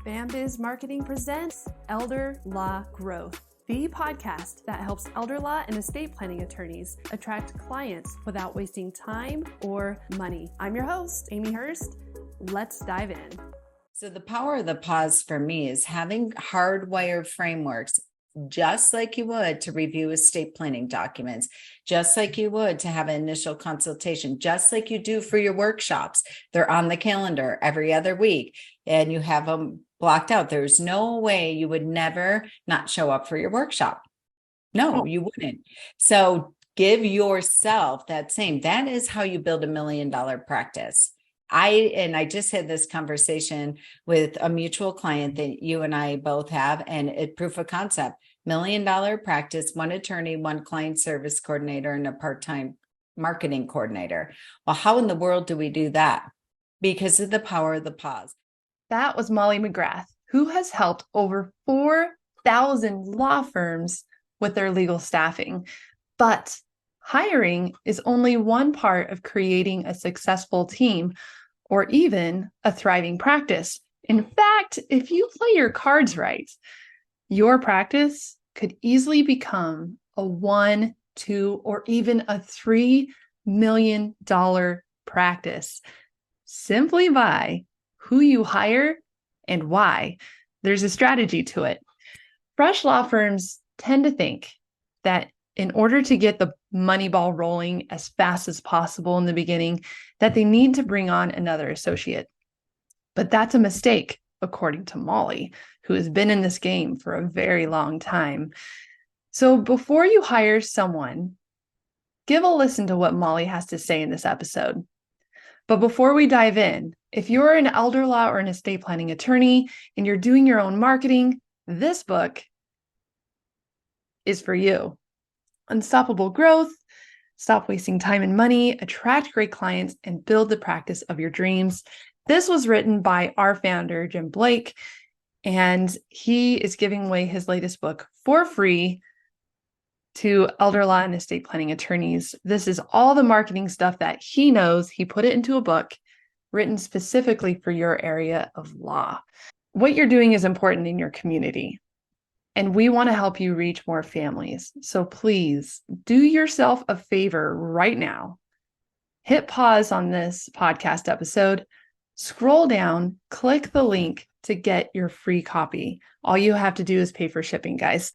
Bambiz Marketing presents Elder Law Growth, the podcast that helps elder law and estate planning attorneys attract clients without wasting time or money. I'm your host, Amy Hurst. Let's dive in. So the power of the pause for me is having hardwired frameworks, just like you would to review estate planning documents, just like you would to have an initial consultation, just like you do for your workshops. They're on the calendar every other week and you have them blocked out. There's no way you would never not show up for your workshop. No, you wouldn't. So give yourself that is how you build $1 million practice. I just had this conversation with a mutual client that you and I both have, and it proof of concept, $1 million practice, one attorney, one client service coordinator, and a part-time marketing coordinator. Well, how in the world do we do that? Because of the power of the pause. That was Molly McGrath, who has helped over 4,000 law firms with their legal staffing. But hiring is only one part of creating a successful team or even a thriving practice. In fact, if you play your cards right, your practice could easily become a $1, $2, or even a $3 million practice simply by who you hire and why. There's a strategy to it. Fresh law firms tend to think that in order to get the money ball rolling as fast as possible in the beginning, that they need to bring on another associate. But that's a mistake, according to Molly, who has been in this game for a very long time. So before you hire someone, give a listen to what Molly has to say in this episode. But before we dive in, if you're an elder law or an estate planning attorney and you're doing your own marketing, this book is for you. Unstoppable Growth, Stop Wasting Time and Money, Attract Great Clients, and Build the Practice of Your Dreams. This was written by our founder, Jim Blake, and he is giving away his latest book for free to elder law and estate planning attorneys. This is all the marketing stuff that he knows. He put it into a book written specifically for your area of law. What you're doing is important in your community, and we want to help you reach more families. So please do yourself a favor right now. Hit pause on this podcast episode, scroll down, click the link to get your free copy. All you have to do is pay for shipping, guys.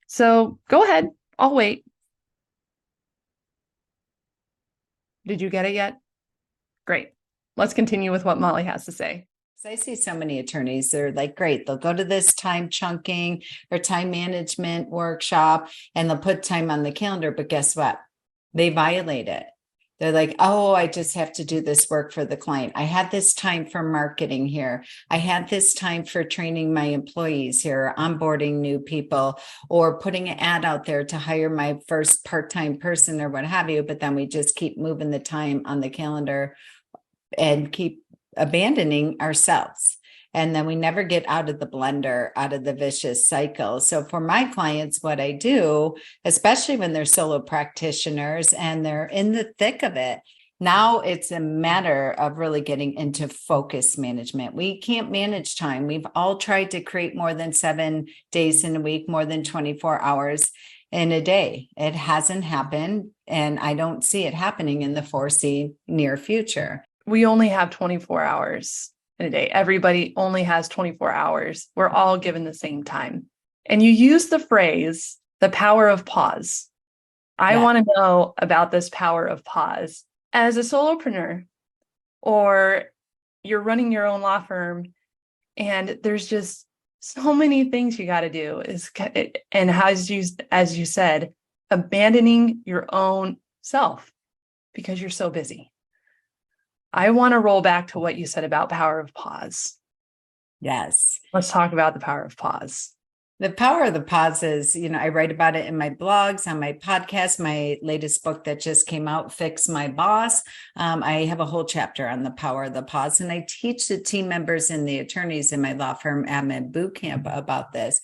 So go ahead. I'll wait. Did you get it yet? Great. Let's continue with what Molly has to say. I see so many attorneys, they're like, great, they'll go to this time chunking or time management workshop and they'll put time on the calendar, but guess what? They violate it. They're like, oh, I just have to do this work for the client. I had this time for marketing here. I had this time for training my employees here, onboarding new people, or putting an ad out there to hire my first part-time person or what have you. But then we just keep moving the time on the calendar and keep abandoning ourselves. And then we never get out of the blender, out of the vicious cycle. So for my clients, what I do, especially when they're solo practitioners and they're in the thick of it, now it's a matter of really getting into focus management. We can't manage time. We've all tried to create more than 7 days in a week, more than 24 hours in a day. It hasn't happened, and I don't see it happening in the foreseen near future. We only have 24 hours in a day. Everybody only has 24 hours. We're all given the same time. And you use the phrase, the power of pause. I want to know about this power of pause. As a solopreneur, or you're running your own law firm, and there's just so many things you got to do. And as you said, abandoning your own self because you're so busy. I want to roll back to what you said about power of pause. Yes. Let's talk about the power of pause. The power of the pause is, I write about it in my blogs, on my podcast, my latest book that just came out, Fix My Boss. I have a whole chapter on the power of the pause, and I teach the team members and the attorneys in my law firm admin boot camp about this.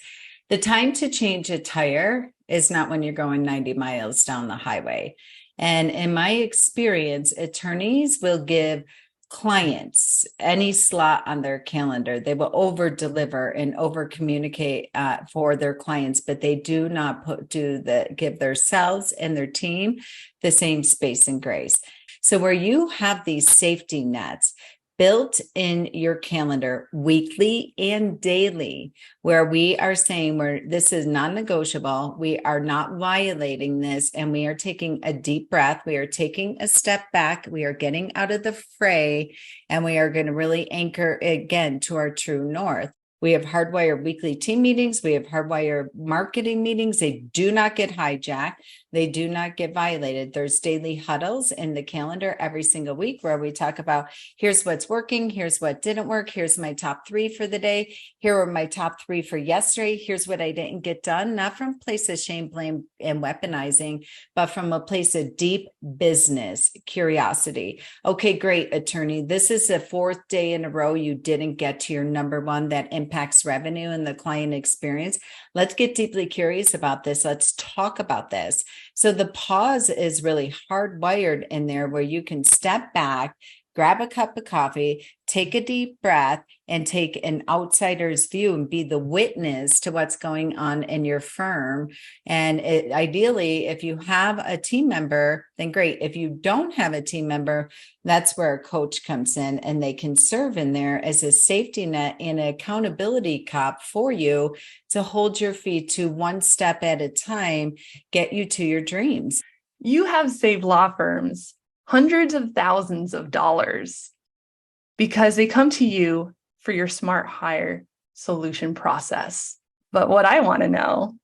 The time to change a tire is not when you're going 90 miles down the highway. And in my experience, attorneys will give clients any slot on their calendar. They will over deliver and over communicate for their clients, but they do not give themselves and their team the same space and grace. So where you have these safety nets built in your calendar weekly and daily, where we are saying this is non-negotiable, we are not violating this, and we are taking a deep breath, we are taking a step back, we are getting out of the fray, and we are going to really anchor again to our true north. We have hardwired weekly team meetings. We have hardwired marketing meetings. They do not get hijacked. They do not get violated. There's daily huddles in the calendar every single week where we talk about here's what's working, here's what didn't work, here's my top 3 for the day, here are my top 3 for yesterday, here's what I didn't get done, not from a place of shame, blame, and weaponizing, but from a place of deep business curiosity. Okay, great, attorney. This is the 4th day in a row you didn't get to your number 1 that impacts revenue and the client experience. Let's get deeply curious about this. Let's talk about this. So the pause is really hardwired in there where you can step back, grab a cup of coffee, take a deep breath, and take an outsider's view and be the witness to what's going on in your firm. And ideally, if you have a team member, then great. If you don't have a team member, that's where a coach comes in and they can serve in there as a safety net and an accountability cop for you to hold your feet to one step at a time, get you to your dreams. You have saved law firms hundreds of thousands of dollars because they come to you for your smart hire solution process. But what I want to know,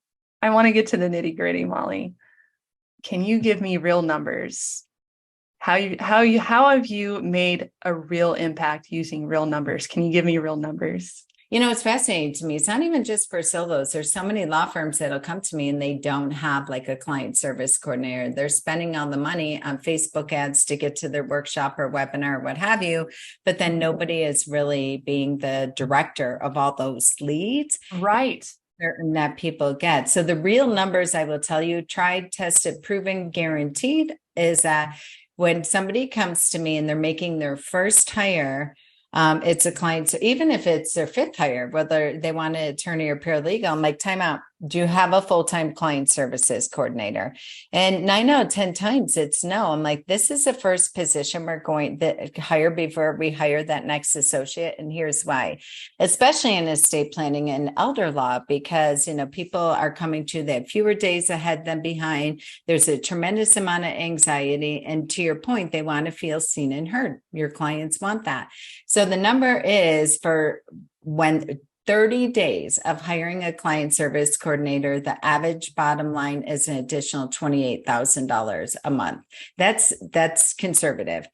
I want to get to the nitty gritty, Molly. Can you give me real numbers? How have you made a real impact using real numbers? Can you give me real numbers? You know, it's fascinating to me. It's not even just for solos. There's so many law firms that'll come to me and they don't have like a client service coordinator. They're spending all the money on Facebook ads to get to their workshop or webinar or what have you, but then nobody is really being the director of all those leads. Right. That people get. So the real numbers, I will tell you, tried, tested, proven, guaranteed, is that when somebody comes to me and they're making their first hire, it's a client. So even if it's their 5th hire, whether they want an attorney or paralegal, I'm like, time out. Do you have a full-time client services coordinator? And 9 out of 10 times it's no. I'm like, this is the first position we're going to hire before we hire that next associate. And here's why, especially in estate planning and elder law, because, people are coming to that fewer days ahead than behind. There's a tremendous amount of anxiety. And to your point, they want to feel seen and heard. Your clients want that. So the number is for when 30 days of hiring a client service coordinator, the average bottom line is an additional $28,000 a month. That's conservative,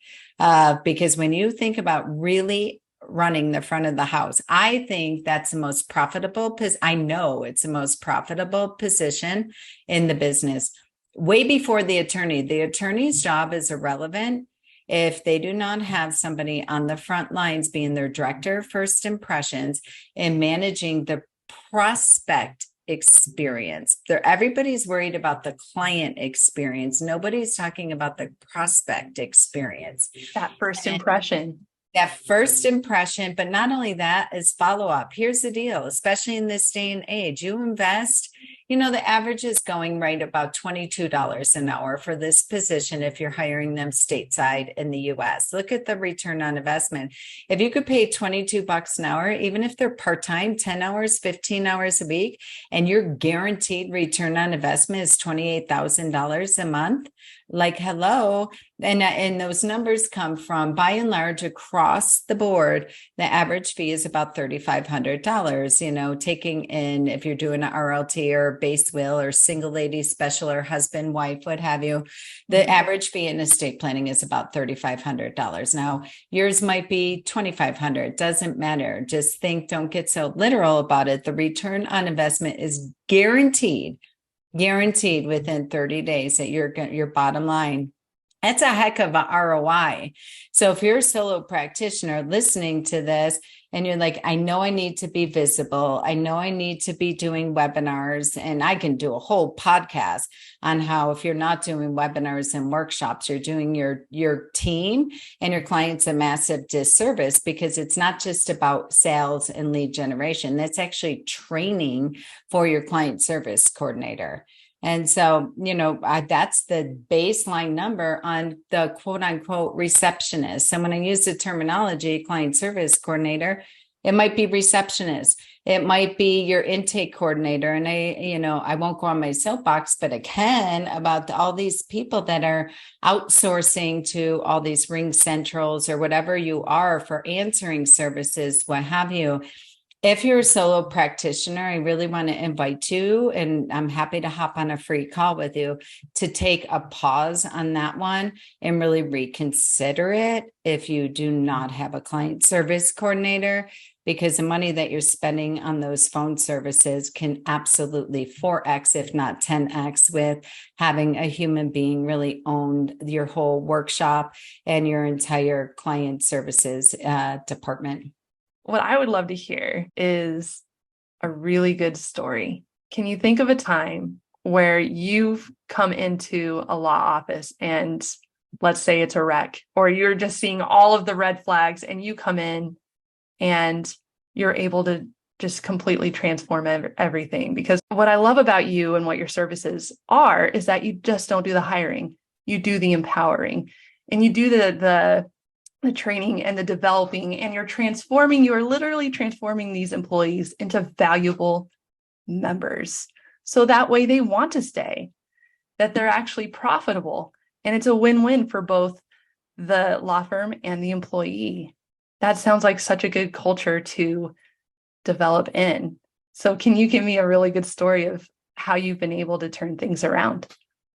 because when you think about really running the front of the house, I think that's the most profitable, because I know it's the most profitable position in the business. Way before the attorney. The attorney's job is irrelevant if they do not have somebody on the front lines being their director of first impressions and managing the prospect experience. Everybody's worried about the client experience. Nobody's talking about the prospect experience. That first impression. That first impression, but not only that, is follow-up. Here's the deal, especially in this day and age, you invest, the average is going right about $22 an hour for this position if you're hiring them stateside in the US. Look at the return on investment. If you could pay $22 an hour, even if they're part-time, 10 hours, 15 hours a week, and your guaranteed return on investment is $28,000 a month, like, hello. And those numbers come from, by and large, across the board, the average fee is about $3,500, taking in, if you're doing an RLT or base will or single lady special or husband, wife, what have you, the average fee in estate planning is about $3,500. Now, yours might be $2,500, doesn't matter. Just don't get so literal about it. The return on investment is guaranteed within 30 days at your bottom line That's a heck of a ROI. So if you're a solo practitioner listening to this and you're like, I know I need to be visible. I know I need to be doing webinars, and I can do a whole podcast on how, if you're not doing webinars and workshops, you're doing your team and your clients a massive disservice, because it's not just about sales and lead generation. That's actually training for your client service coordinator. And so, that's the baseline number on the quote unquote receptionist. So when I use the terminology client service coordinator, it might be receptionist. It might be your intake coordinator. And I won't go on my soapbox, but I can, about all these people that are outsourcing to all these Ring Centrals or whatever you are for answering services, what have you. If you're a solo practitioner, I really want to invite you, and I'm happy to hop on a free call with you, to take a pause on that one and really reconsider it if you do not have a client service coordinator, because the money that you're spending on those phone services can absolutely 4x, if not 10x, with having a human being really own your whole workshop and your entire client services department. What I would love to hear is a really good story. Can you think of a time where you've come into a law office and let's say it's a wreck, or you're just seeing all of the red flags, and you come in and you're able to just completely transform everything? Because what I love about you and what your services are is that you just don't do the hiring, you do the empowering, and you do the training and the developing, and you're literally transforming these employees into valuable members. So that way they want to stay, that they're actually profitable, and it's a win-win for both the law firm and the employee. That sounds like such a good culture to develop in. So can you give me a really good story of how you've been able to turn things around?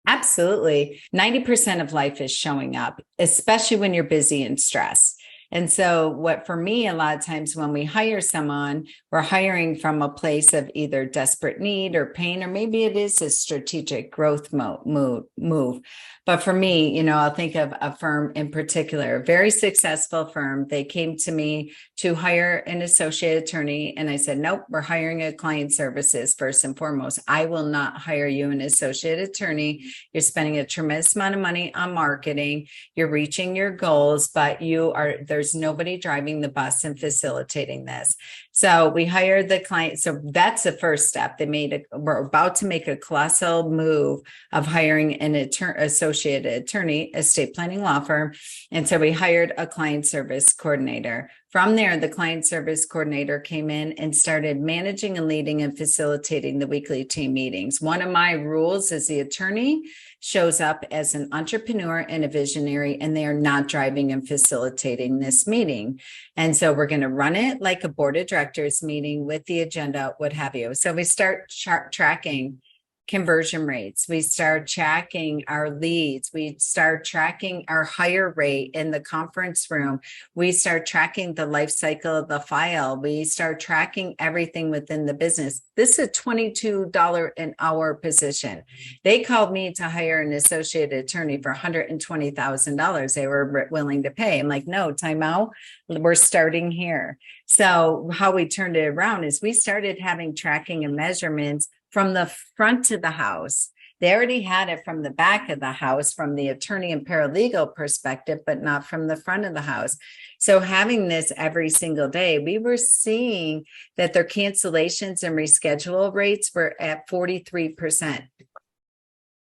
Absolutely. 90% of life is showing up, especially when you're busy and stressed. And so what for me, a lot of times when we hire someone, we're hiring from a place of either desperate need or pain, or maybe it is a strategic growth move. But for me, I'll think of a firm in particular, a very successful firm. They came to me to hire an associate attorney. And I said, nope, we're hiring a client services first and foremost. I will not hire you an associate attorney. You're spending a tremendous amount of money on marketing. You're reaching your goals, but there's nobody driving the bus and facilitating this. So we hired the client. So that's the first step. We're about to make a colossal move of hiring an associate attorney, estate planning law firm. And so we hired a client service coordinator. From there, the client service coordinator came in and started managing and leading and facilitating the weekly team meetings. One of my rules is the attorney shows up as an entrepreneur and a visionary, and they are not driving and facilitating this meeting. And so we're going to run it like a board of directors meeting with the agenda, what have you. So we start tracking conversion rates. We start tracking our leads. We start tracking our hire rate in the conference room. We start tracking the life cycle of the file. We start tracking everything within the business. This is a $22 an hour position. They called me to hire an associate attorney for $120,000. They were willing to pay. I'm like, no, time out. We're starting here. So how we turned it around is we started having tracking and measurements from the front of the house. They already had it from the back of the house, from the attorney and paralegal perspective, but not from the front of the house. So having this every single day, we were seeing that their cancellations and reschedule rates were at 43%.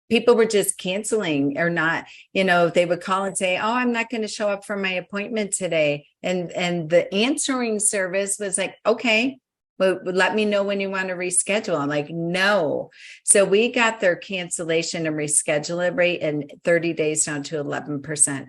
People were just canceling or not, they would call and say, oh, I'm not going to show up for my appointment today. And the answering service was like, okay, but let me know when you want to reschedule. I'm like, no. So we got their cancellation and reschedule rate in 30 days down to 11%,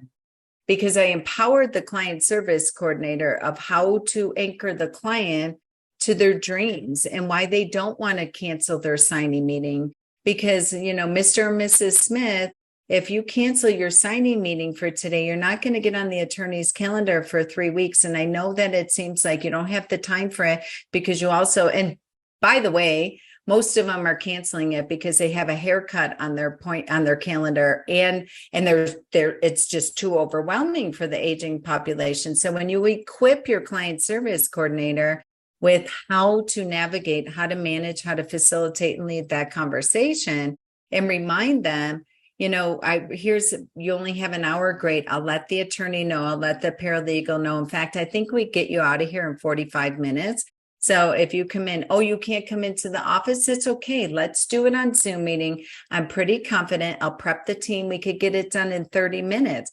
because I empowered the client service coordinator of how to anchor the client to their dreams and why they don't want to cancel their signing meeting. Because, Mr. and Mrs. Smith, if you cancel your signing meeting for today, you're not going to get on the attorney's calendar for 3 weeks. And I know that it seems like you don't have the time for it, because you also, and by the way, most of them are canceling it because they have a haircut on their calendar, and it's just too overwhelming for the aging population. So when you equip your client service coordinator with how to navigate, how to manage, how to facilitate and lead that conversation, and remind them, you only have an hour. Great. I'll let the attorney know. I'll let the paralegal know. In fact, I think we get you out of here in 45 minutes. So if you come in, you can't come into the office, it's okay. Let's do it on Zoom meeting. I'm pretty confident. I'll prep the team. We could get it done in 30 minutes.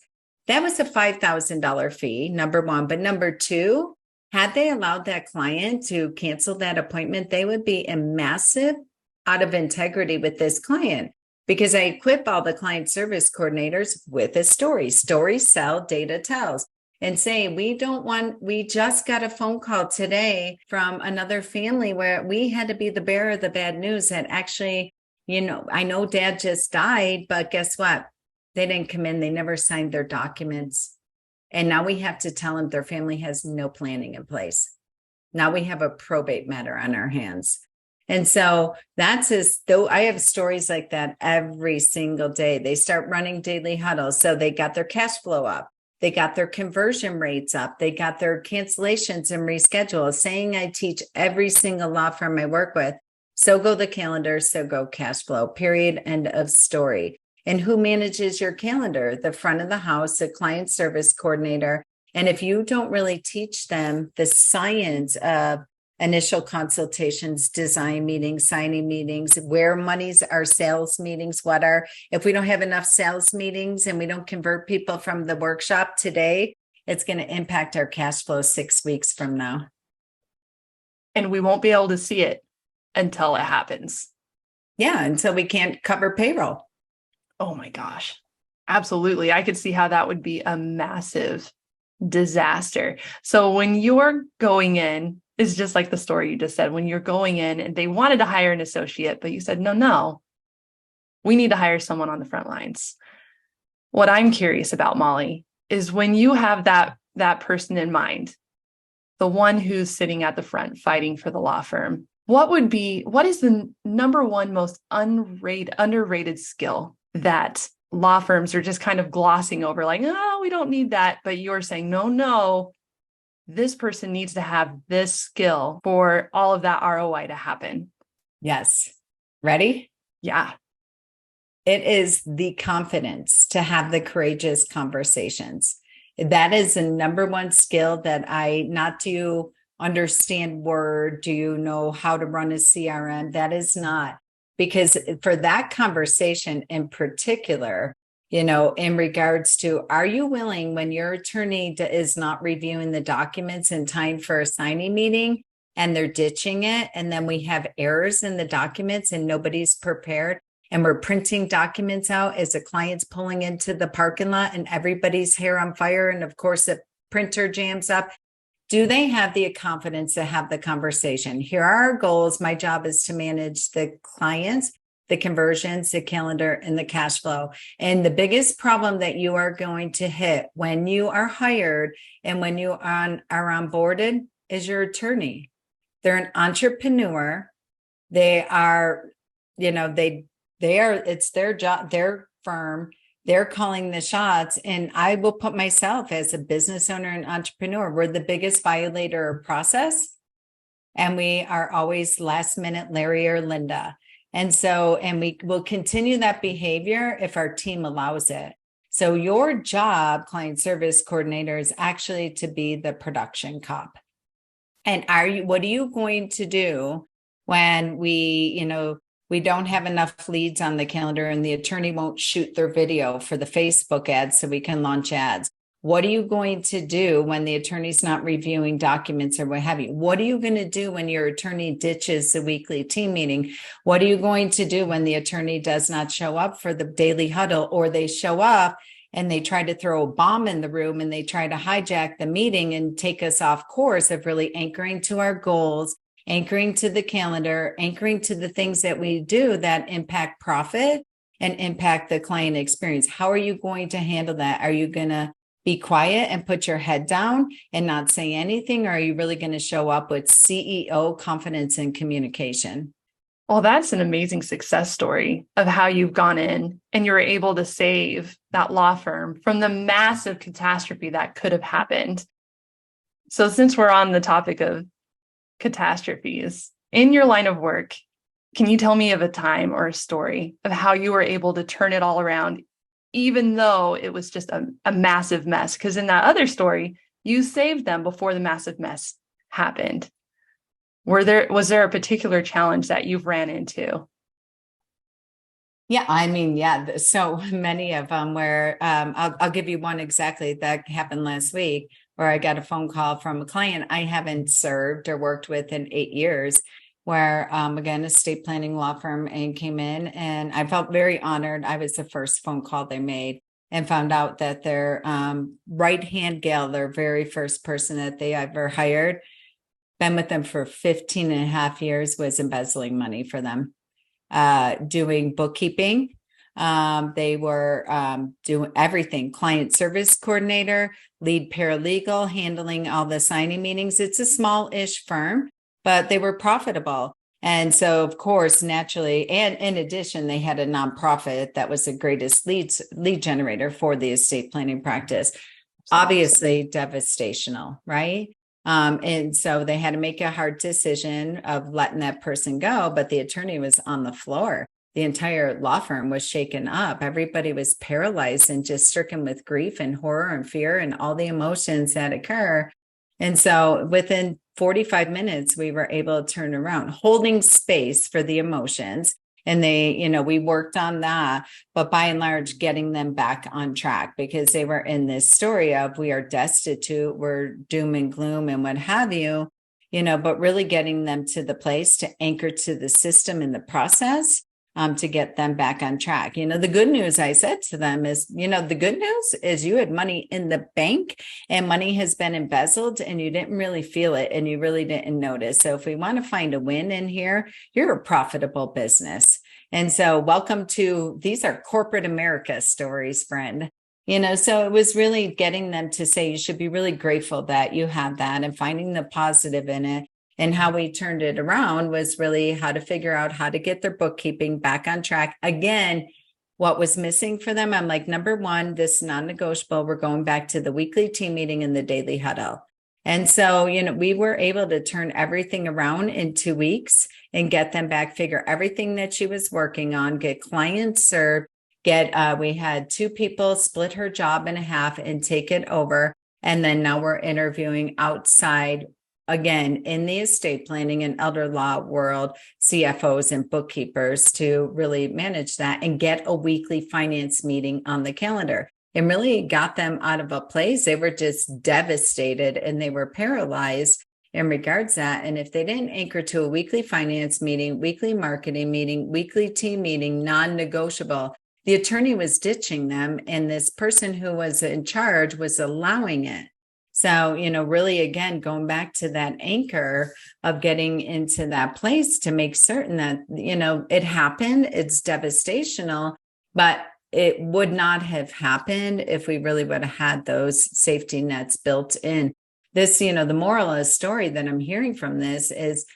That was a $5,000 fee, number one. But number two, had they allowed that client to cancel that appointment, they would be a massive out of integrity with this client, because I equip all the client service coordinators with a story. Stories sell, data tells. And say, we just got a phone call today from another family where we had to be the bearer of the bad news that actually, I know dad just died, but guess what? They didn't come in. They never signed their documents. And now we have to tell them their family has no planning in place. Now we have a probate matter on our hands. And so I have stories like that every single day. They start running daily huddles. So they got their cash flow up. They got their conversion rates up. They got their cancellations and reschedule. Saying I teach every single law firm I work with. So go the calendar, so go cash flow, period, end of story. And who manages your calendar? The front of the house, the client service coordinator. And if you don't really teach them the science of initial consultations, design meetings, signing meetings, where monies are, sales meetings, if we don't have enough sales meetings and we don't convert people from the workshop today, it's going to impact our cash flow 6 weeks from now. And we won't be able to see it until it happens. Yeah, until we can't cover payroll. Oh my gosh. Absolutely. I could see how that would be a massive disaster. So when you're going in, it's just like the story you just said, when you're going in and they wanted to hire an associate, but you said, no, we need to hire someone on the front lines. What I'm curious about, Molly, is when you have that person in mind, the one who's sitting at the front fighting for the law firm, what is the number one most underrated skill that law firms are just kind of glossing over, like, oh, we don't need that. But you're saying, no, this person needs to have this skill for all of that ROI to happen. Yes. Ready? Yeah. It is the confidence to have the courageous conversations. That is the number one skill that not do you understand Word? Do you know how to run a CRM? That is not. Because for that conversation in particular, in regards to, are you willing when your attorney is not reviewing the documents in time for a signing meeting and they're ditching it, and then we have errors in the documents and nobody's prepared, and we're printing documents out as the client's pulling into the parking lot and everybody's hair on fire, and of course the printer jams up? Do they have the confidence to have the conversation? Here are our goals. My job is to manage the clients, the conversions, the calendar, and the cash flow. And the biggest problem that you are going to hit when you are hired and when you are onboarded is your attorney. They're an entrepreneur. They are, it's their job, their firm. They're calling the shots. And I will put myself as a business owner and entrepreneur. We're the biggest violator of process. And we are always last minute Larry or Linda. And we will continue that behavior if our team allows it. So your job, client service coordinator, is actually to be the production cop. And what are you going to do when we don't have enough leads on the calendar and the attorney won't shoot their video for the Facebook ads so we can launch ads? What are you going to do when the attorney's not reviewing documents or what have you? What are you going to do when your attorney ditches the weekly team meeting? What are you going to do when the attorney does not show up for the daily huddle, or they show up and they try to throw a bomb in the room and they try to hijack the meeting and take us off course of really anchoring to our goals, anchoring to the calendar, anchoring to the things that we do that impact profit and impact the client experience? How are you going to handle that? Are you going to be quiet and put your head down and not say anything? Or are you really going to show up with CEO confidence and communication? Well, that's an amazing success story of how you've gone in and you were able to save that law firm from the massive catastrophe that could have happened. So, since we're on the topic of catastrophes in your line of work, can you tell me of a time or a story of how you were able to turn it all around, even though it was just a massive mess? Because in that other story, you saved them before the massive mess happened. Was there a particular challenge that you've ran into? Yeah, I mean, yeah, so many of them where I'll give you one exactly that happened last week where I got a phone call from a client I haven't served or worked with in 8 years, where again, estate planning law firm and came in and I felt very honored. I was the first phone call they made and found out that their right-hand gal, their very first person that they ever hired, been with them for 15 and a half years, was embezzling money for them, doing bookkeeping. They were doing everything, client service coordinator, lead paralegal, handling all the signing meetings. It's a small-ish firm, but they were profitable. And so, of course, naturally, and in addition, they had a nonprofit that was the greatest lead generator for the estate planning practice. Obviously, devastational, right? And so they had to make a hard decision of letting that person go, but the attorney was on the floor. The entire law firm was shaken up. Everybody was paralyzed and just stricken with grief and horror and fear and all the emotions that occur. And so within 45 minutes, we were able to turn around, holding space for the emotions. And we worked on that, but by and large, getting them back on track because they were in this story of we are destitute, we're doom and gloom and what have you, but really getting them to the place to anchor to the system and the process to get them back on track. The good news I said to them is, the good news is you had money in the bank and money has been embezzled and you didn't really feel it and you really didn't notice. So if we want to find a win in here, you're a profitable business. And so welcome to, these are corporate America stories, friend. So it was really getting them to say, you should be really grateful that you have that and finding the positive in it. And how we turned it around was really how to figure out how to get their bookkeeping back on track. Again, what was missing for them, I'm like, number one, this non-negotiable, we're going back to the weekly team meeting and the daily huddle. And so, we were able to turn everything around in 2 weeks and get them back, figure everything that she was working on, get clients served, we had 2 people split her job in half and take it over. And then now we're interviewing outside, again, in the estate planning and elder law world, CFOs and bookkeepers to really manage that and get a weekly finance meeting on the calendar. And really got them out of a place. They were just devastated and they were paralyzed in regards to that. And if they didn't anchor to a weekly finance meeting, weekly marketing meeting, weekly team meeting, non-negotiable, the attorney was ditching them. And this person who was in charge was allowing it. So, really, again, going back to that anchor of getting into that place to make certain that, it happened, it's devastational, but it would not have happened if we really would have had those safety nets built in. This, the moral of the story that I'm hearing from this is,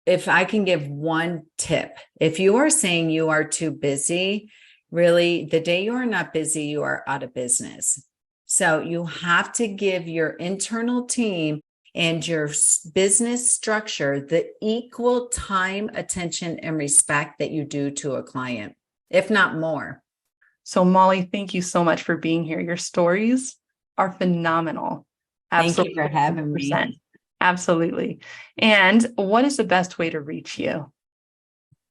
if I can give one tip, if you are saying you are too busy, really, the day you are not busy, you are out of business. So you have to give your internal team and your business structure the equal time, attention, and respect that you do to a client, if not more. So, Molly, thank you so much for being here. Your stories are phenomenal. Absolutely. Thank you for having 100%. Me. Absolutely. And what is the best way to reach you?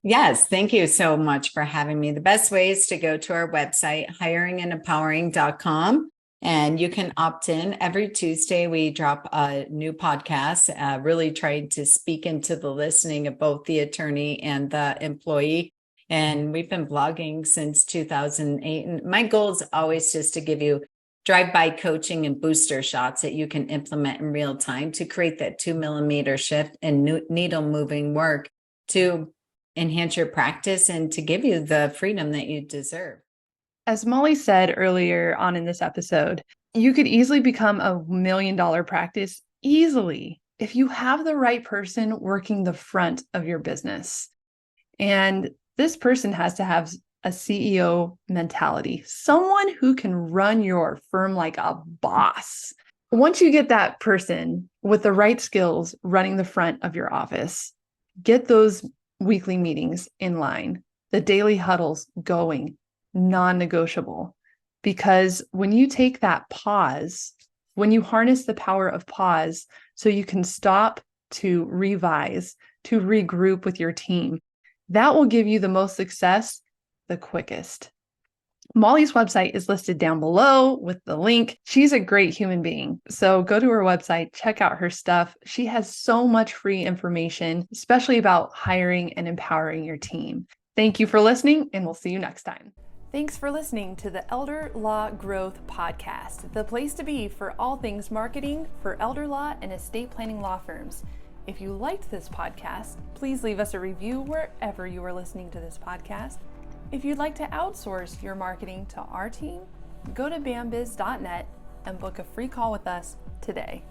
Yes, thank you so much for having me. The best way is to go to our website, hiringandempowering.com. And you can opt in. Every Tuesday, we drop a new podcast, really trying to speak into the listening of both the attorney and the employee. And we've been blogging since 2008. And my goal is always just to give you drive-by coaching and booster shots that you can implement in real time to create that 2mm shift and needle moving work to enhance your practice and to give you the freedom that you deserve. As Molly said earlier on in this episode, you could easily become a $1 million practice easily if you have the right person working the front of your business. And this person has to have a CEO mentality, someone who can run your firm like a boss. Once you get that person with the right skills running the front of your office, get those weekly meetings in line, the daily huddles going, non-negotiable. Because when you take that pause, when you harness the power of pause so you can stop to revise, to regroup with your team, that will give you the most success the quickest. Molly's website is listed down below with the link. She's a great human being. So go to her website, check out her stuff. She has so much free information, especially about hiring and empowering your team. Thank you for listening, and we'll see you next time. Thanks for listening to the Elder Law Growth Podcast, the place to be for all things marketing for elder law and estate planning law firms. If you liked this podcast, please leave us a review wherever you are listening to this podcast. If you'd like to outsource your marketing to our team, go to bambiz.net and book a free call with us today.